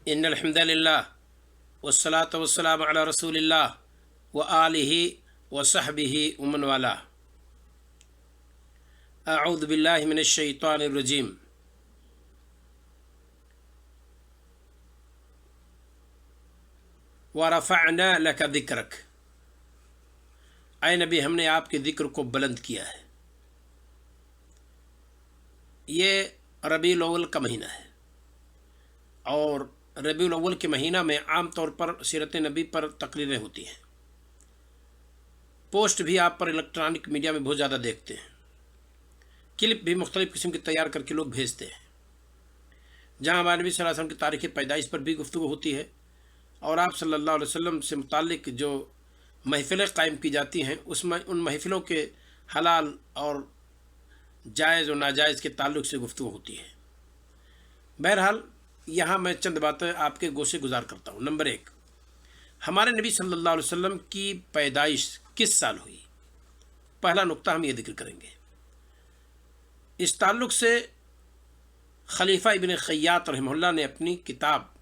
इन अल्हम्दुलिल्लाह वस्सलातु वस्सलामु अला रसूलिल्लाह व आलिहि व सहबिहि व मन वालाह। अऊज़ु बिल्लाहि मिनश शैतानिर रजीम। व रफ़अना लका ज़िक्रक। ऐ नबी, हमने आपके ज़िक्र को बुलंद किया है। ये रबीउल अव्वल का महीना है और रबीउल अव्वल के महीना में आम तौर पर सीरत नबी पर तकरीरें होती हैं। पोस्ट भी आप पर इलेक्ट्रॉनिक मीडिया में बहुत ज़्यादा देखते हैं। क्लिप भी मुख्तलिफ़ किस्म की तैयार करके लोग भेजते हैं, जहाँ हमारे नबी सल्लल्लाहु अलैहि वसल्लम की तारीख़ पैदाइश पर भी गुफ्तगू होती है और आप सल्लल्लाहु अलैहि वसल्लम से मुताल्लिक़ जो महफ़िलें कायम की जाती हैं उसमें उन महफ़िलों के हलाल और जायज़ और नाजायज़ के ताल्लुक़ से गुफ्तगू होती है। बहरहाल यहाँ मैं चंद बातें आपके गोशे गुजार करता हूँ। नंबर 1, हमारे नबी सल्लल्लाहु अलैहि वसल्लम की पैदाइश किस साल हुई? पहला नुक्ता हम ये जिक्र करेंगे। इस ताल्लुक़ से खलीफा इब्न खय्यात रहमहुल्लाह ने अपनी किताब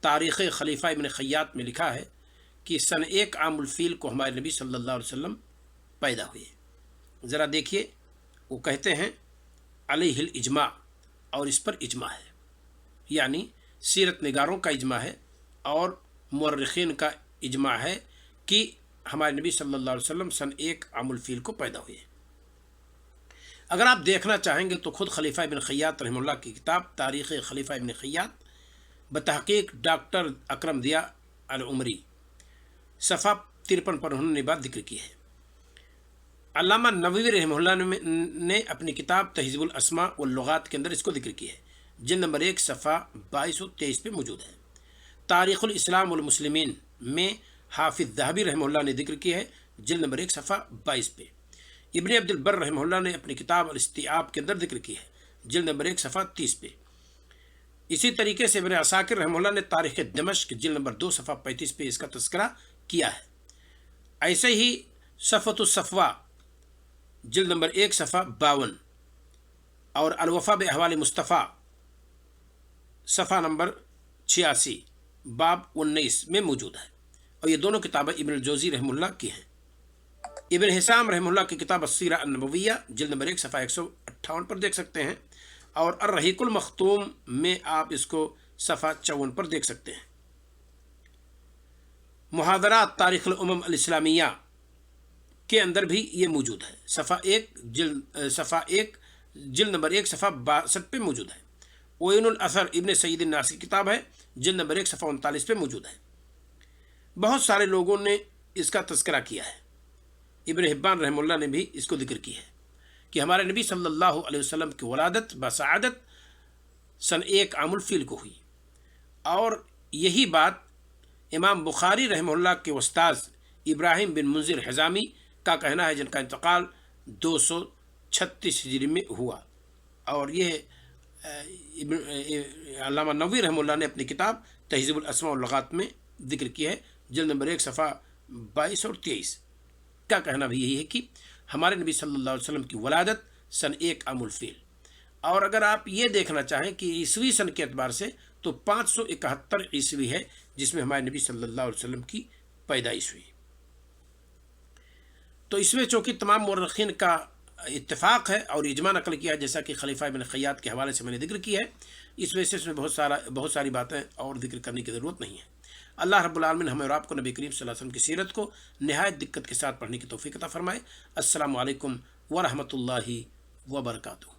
तारीख़ खलीफा इब्न खय्यात में लिखा है कि सन 1 आमुल फ़ील को हमारे नबी सल्लल्लाहु अलैहि वसल्लम पैदा हुए। ज़रा देखिए, वो कहते हैं अलैहिल इजमा, और इस पर इजमा है, यानी सीरत निगारों का इजमा है और मुअर्रिख़ीन का इजमा है कि हमारे नबी सल्लल्लाहु अलैहि वसल्लम सन 1 आमुल फ़ील को पैदा हुए। अगर आप देखना चाहेंगे तो खुद खलीफा इब्न खय्यात रहमहुल्लाह की किताब तारीख़ खलीफा इब्न खय्यात बतहक़ीक़ डॉक्टर अकरम दिया अल उमरी सफ़ा 53 पर उन्होंने बात जिक्र की है। अल्लामा नववी रहमहुल्लाह ने अपनी किताब तहज़ीबुल अस्मा वल लुग़ात के अंदर इसको जिक्र की है। जिल्द नंबर 1 सफ़ा 2223 पे मौजूद है। तारीख़ुल इस्लाम वल मुस्लिमीन में हाफिज़ ज़हबी रहमहुल्लाह ने जिक्र की है, जिल्द नंबर 1 सफ़ा 22 पे। इब्न अब्दुल बर रहमहुल्लाह ने अपनी किताब अल इस्तिआब के अंदर जिक्र की है, जिल्द नंबर 1 सफ़ा 30 पे। इसी तरीके से इब्न असाकिर रहमहुल्लाह ने तारीख़ दमिश्क जिल्द नंबर 2 सफ़ा 35 पे इसका तज़किरा किया है। ऐसे ही सफ़तुस सफ़वा जिल्द नंबर 1 सफ़ा 52 और अल वफ़ा बि अहवाल मुस्तफ़ा सफ़ा नंबर 86 बाब 19 में मौजूद है, और ये दोनों किताबें इब्न जोज़ी रहमहुल्लाह की हैं। इब्न हिसाम रहमहुल्लाह की किताब अस्सीरा अन-नबविय्या जिल्द नंबर 1 सफ़ा 158 पर देख सकते हैं, और अर्रहीकुल मख्तूम में आप इसको सफ़ा 54 पर देख सकते हैं। मुहादरात तारीख़ुल उमम अल इस्लामिया के अंदर भी ये मौजूद है, सफ़ा 1 जिल्द नंबर 1 सफ़ा 62 पे मौजूद है। ओयनुल असर इब्न सईद नासिर किताब है, जिल्द नंबर 1 सफ़ा 39 पे मौजूद है। बहुत सारे लोगों ने इसका तज़किरा किया है। इब्न हिब्बान रहमहुल्लाह ने भी इसको जिक्र की है कि हमारे नबी सल्लल्लाहु अलैहि वसल्लम की वलादत बसआदत सन 1 आमुल फ़ील को हुई, और यही बात इमाम बुखारी रहमहुल्लाह के उस्ताद इब्राहिम बिन मुंज़िर हिज़ामी का कहना है, जिनका इंतकाल 236 हिजरी में हुआ। और ये अल्लामा नववी रहमहुल्लाह ने अपनी किताब तहज़ीबुल अस्मा वल लुग़ात में जिक्र की है, जिल्द नंबर 1 सफ़ा 22 और 23 का कहना भी यही है कि हमारे नबी सल्लल्लाहु अलैहि वसल्लम की वलादत सन 1 आमुल फ़ील। और अगर आप ये देखना चाहें कि ईसवी सन के एतबार से तो 571 ईस्वी है जिसमें हमारे नबी सल्लल्लाहु अलैहि वसल्लम की पैदाइश हुई। तो इसमें चूँकि तमाम मुअर्रिख़ीन का इत्तेफाक है और इजमा नकल किया है, जैसा कि खलीफा इब्न खय्यात के हवाले से मैंने जिक्र किया है, इस वजह से इसमें बहुत सारी बातें और जिक्र करने की ज़रूरत नहीं है। अल्लाह रब्बुल आलमीन हमें और आपको नबी करीम सल्लल्लाहु अलैहि वसल्लम की सीरत को निहायत दिक्कत के साथ पढ़ने की तौफ़ीक़ अता फ़रमाए। अस्सलामु अलैकुम व रहमतुल्लाहि व बरकातुहू।